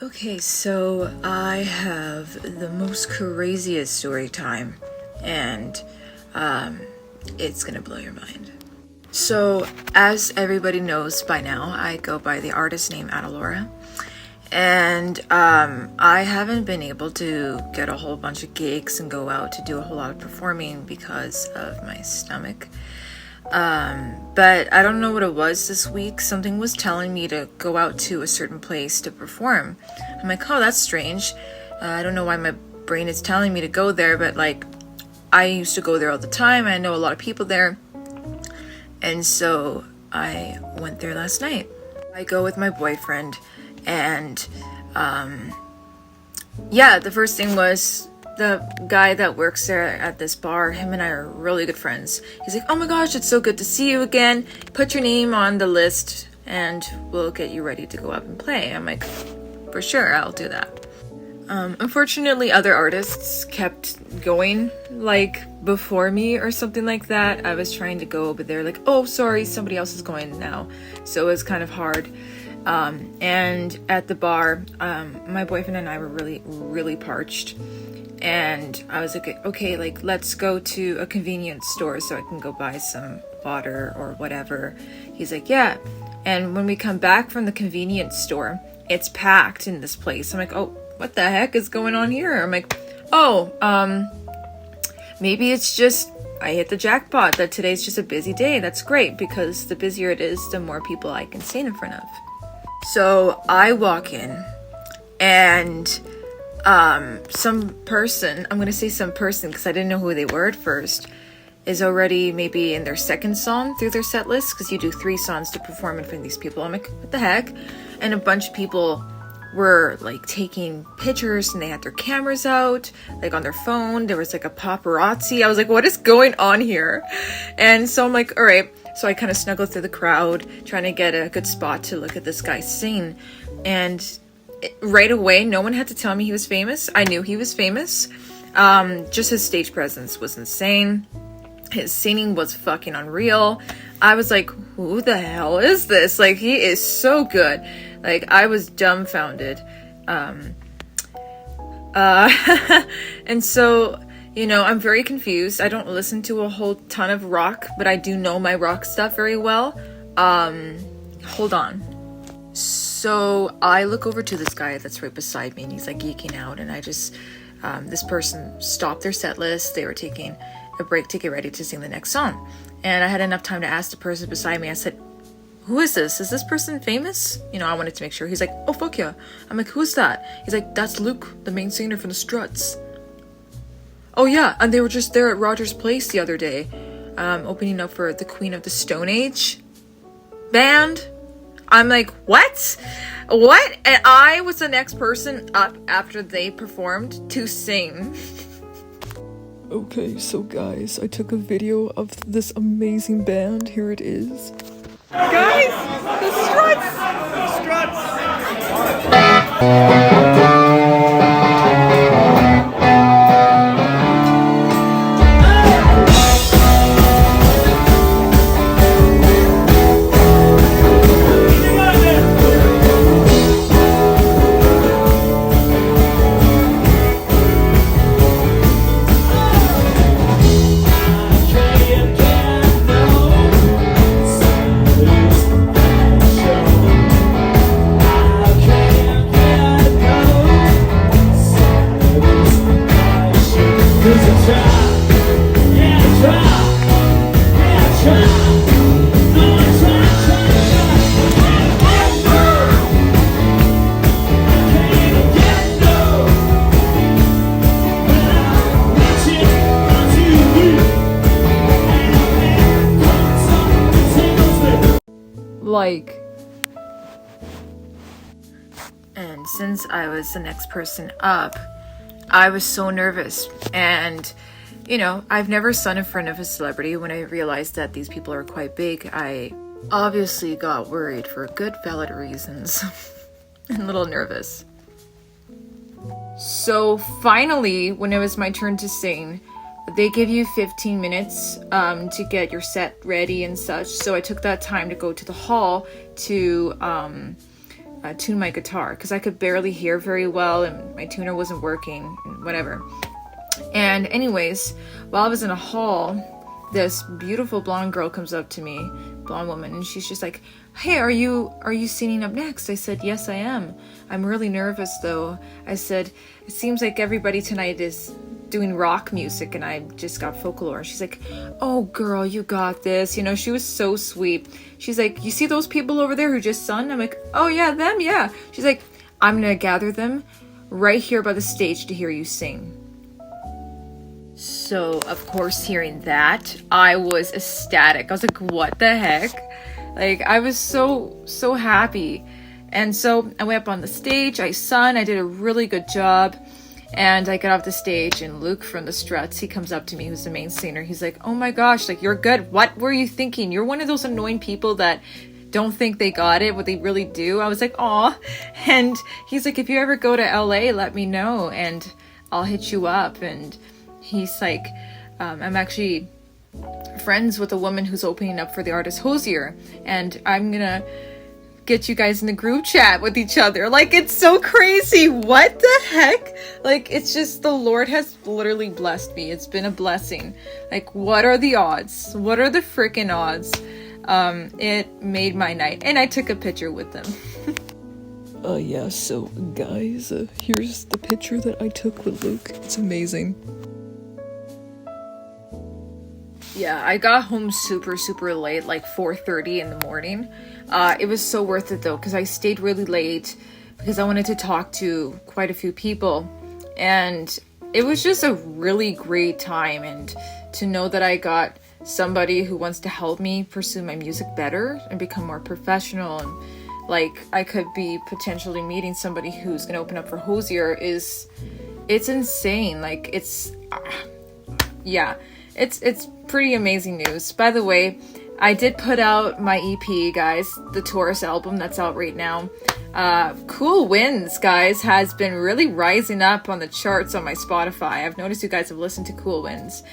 Okay, so I have the most craziest story time, and it's gonna blow your mind. So, as everybody knows by now, I go by the artist name Adalora, and I haven't been able to get a whole bunch of gigs and go out to do a whole lot of performing because of my stomach. But I don't know what it was this week. Something was telling me to go out to a certain place to perform. I'm like, oh, that's strange. I don't know why my brain is telling me to go there, but like, I used to go there all the time. I know a lot of people there. And so I went there last night. I go with my boyfriend, and the first thing was the guy that works there at this bar. Him and I are really good friends. He's like, oh my gosh, it's so good to see you again. Put your name on the list and we'll get you ready to go up and play. I'm like, for sure, I'll do that. Unfortunately, other artists kept going like before me or something like that. I was trying to go, but they're like, oh, sorry, somebody else is going now. So it was kind of hard. And at the bar, my boyfriend and I were really parched. And I was like, okay, like, let's go to a convenience store so I can go buy some water or whatever. He's like, yeah. And when we come back from the convenience store, it's packed in this place. I'm like, oh, what the heck is going on here? I'm like, oh, maybe it's just, I hit the jackpot that today's just a busy day. That's great, because the busier it is, the more people I can stand in front of. So I walk in, and some person, I'm gonna say some person because I didn't know who they were at first, is already maybe in their second song through their set list, because you do 3 songs to perform in front of these people. I'm like, what the heck? And a bunch of people were like taking pictures, and they had their cameras out, like on their phone. There was like a paparazzi. I was like, what is going on here? And so I'm like, all right. So I kind of snuggled through the crowd, trying to get a good spot to look at this guy sing. And right away, no one had to tell me he was famous. I knew he was famous. Just his stage presence was insane. His singing was fucking unreal. I was like, who the hell is this? Like, he is so good. Like, I was dumbfounded. And so, you know, I'm very confused. I don't listen to a whole ton of rock, but I do know my rock stuff very well. Hold on. So I look over to this guy that's right beside me, and he's like geeking out, and I just, this person stopped their set list. They were taking a break to get ready to sing the next song. And I had enough time to ask the person beside me. I said, who is this? Is this person famous? You know, I wanted to make sure. He's like, oh, fuck yeah. I'm like, who's that? He's like, that's Luke, the main singer from the Struts. Oh yeah, and they were just there at Rogers Place the other day, opening up for the Queen of the Stone Age band. I'm like, what? And I was the next person up after they performed to sing. Okay, so guys, I took a video of this amazing band. Here it is. Guys, the Struts! The Struts! Like, And since I was the next person up, I was so nervous. And, you know, I've never sung in front of a celebrity. When I realized that these people are quite big, I obviously got worried for good valid reasons and a little nervous. So finally, when it was my turn to sing, they give you 15 minutes to get your set ready and such. So I took that time to go to the hall to tune my guitar because I could barely hear very well and my tuner wasn't working and whatever. And anyways, while I was in a hall, this beautiful blonde girl comes up to me, blonde woman, and she's just like, "Hey, are you singing up next?" I said, "Yes, I am. I'm really nervous though." I said, "It seems like everybody tonight is doing rock music and I just got folklore." She's like, "Oh girl, you got this." You know, she was so sweet. She's like, "You see those people over there who just sung?" I'm like, "Oh yeah, them, yeah." She's like, "I'm gonna gather them right here by the stage to hear you sing." So, of course, hearing that, I was ecstatic. I was like, what the heck? Like, I was so happy. And so I went up on the stage, I sung, I did a really good job. And I got off the stage and Luke from the Struts, he comes up to me, who's the main singer. He's like, "Oh my gosh, like, you're good. What were you thinking? You're one of those annoying people that don't think they got it, what they really do." I was like, "Aw." And he's like, "If you ever go to LA, let me know and I'll hit you up." And he's like, I'm actually friends with a woman who's opening up for the artist Hozier, and I'm gonna get you guys in the group chat with each other. Like, it's so crazy. What the heck? Like, it's just, the Lord has literally blessed me. It's been a blessing. Like, what are the odds? What are the freaking odds? It made my night, and I took a picture with them. Yeah, so guys, here's the picture that I took with Luke. It's amazing. Yeah, I got home super late, like 4:30 in the morning. It was so worth it though, because I stayed really late because I wanted to talk to quite a few people, and it was just a really great time. And to know that I got somebody who wants to help me pursue my music better and become more professional, and like I could be potentially meeting somebody who's gonna open up for Hozier, it's insane. Like, it's pretty amazing news. By the way, I did put out my EP, guys, the Taurus album that's out right now. Cool Winds, guys, has been really rising up on the charts on my Spotify. I've noticed you guys have listened to Cool Winds.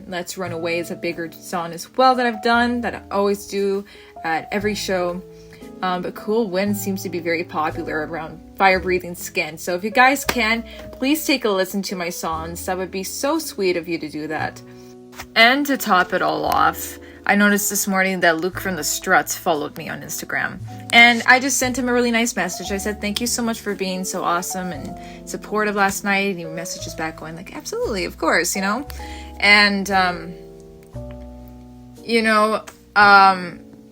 Let's Run Away is a bigger song as well that I've done, that I always do at every show. But Cool Winds seems to be very popular around Fire Breathing Skin. So if you guys can, please take a listen to my songs. That would be so sweet of you to do that. And to top it all off, I noticed this morning that Luke from the Struts followed me on Instagram. And I just sent him a really nice message. I said, "Thank you so much for being so awesome and supportive last night." And he messages back going like, "Absolutely, of course, you know." And,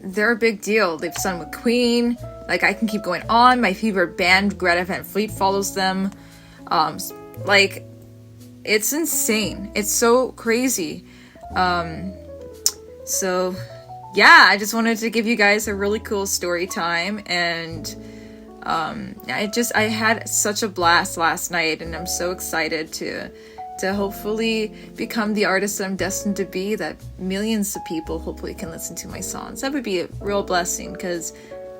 they're a big deal. They've sung with Queen. Like, I can keep going on. My favorite band, Greta Van Fleet, follows them. Like, it's insane. It's so crazy. So yeah, I just wanted to give you guys a really cool story time, and I had such a blast last night, and I'm so excited to hopefully become the artist that I'm destined to be, that millions of people hopefully can listen to my songs. That would be a real blessing, because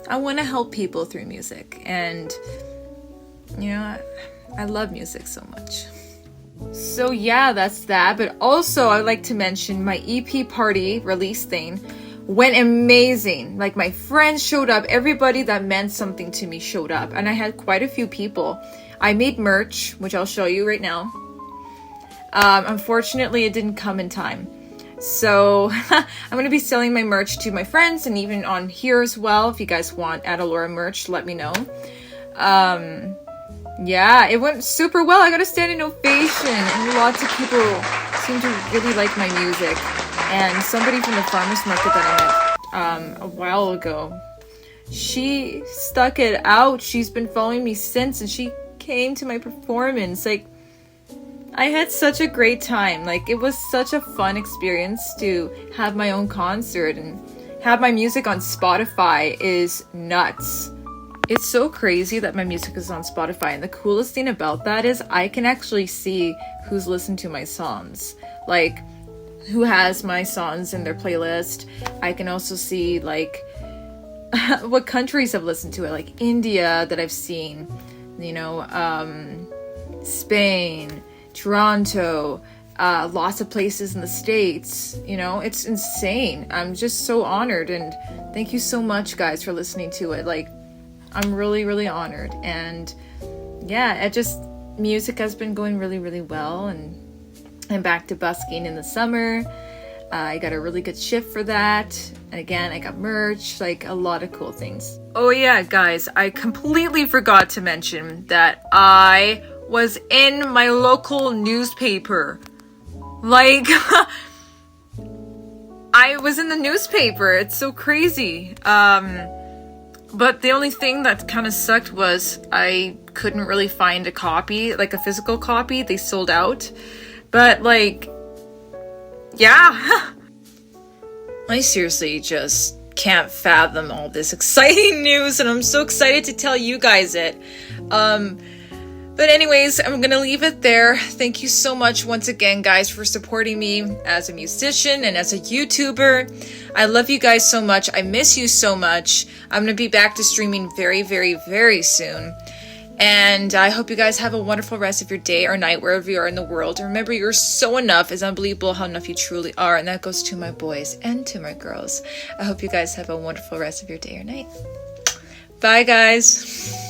I want to help people through music, and I love music so much. So yeah, that's that. But also, I'd like to mention my EP party release thing went amazing. Like, my friends showed up. Everybody that meant something to me showed up. And I had quite a few people. I made merch, which I'll show you right now. Unfortunately, it didn't come in time. So I'm going to be selling my merch to my friends, and even on here as well. If you guys want Adalora merch, let me know. Yeah, it went super well. I got a standing ovation, and lots of people seem to really like my music. And somebody from the farmer's market that I met a while ago, she stuck it out. She's been following me since, and she came to my performance. Like, I had such a great time. Like, it was such a fun experience to have my own concert, and have my music on Spotify is nuts. It's so crazy that my music is on Spotify, and the coolest thing about that is I can actually see who's listened to my songs, like who has my songs in their playlist. I can also see like what countries I've listened to it, like India that I've seen, Spain, Toronto, lots of places in the States. It's insane. I'm just so honored, and thank you so much, guys, for listening to it. Like, I'm really, really honored. And yeah, music has been going really, really well, and I'm back to busking in the summer. I got a really good shift for that. And again, I got merch, like a lot of cool things. Oh yeah, guys, I completely forgot to mention that I was in my local newspaper. Like, I was in the newspaper. It's so crazy. But the only thing that kind of sucked was I couldn't really find a copy, like a physical copy. They sold out. But like, yeah. I seriously just can't fathom all this exciting news, and I'm so excited to tell you guys it. But anyways, I'm gonna leave it there. Thank you so much once again, guys, for supporting me as a musician and as a YouTuber. I love you guys so much. I miss you so much. I'm gonna be back to streaming very, very, very soon. And I hope you guys have a wonderful rest of your day or night, wherever you are in the world. And remember, you're so enough. It's unbelievable how enough you truly are. And that goes to my boys and to my girls. I hope you guys have a wonderful rest of your day or night. Bye, guys.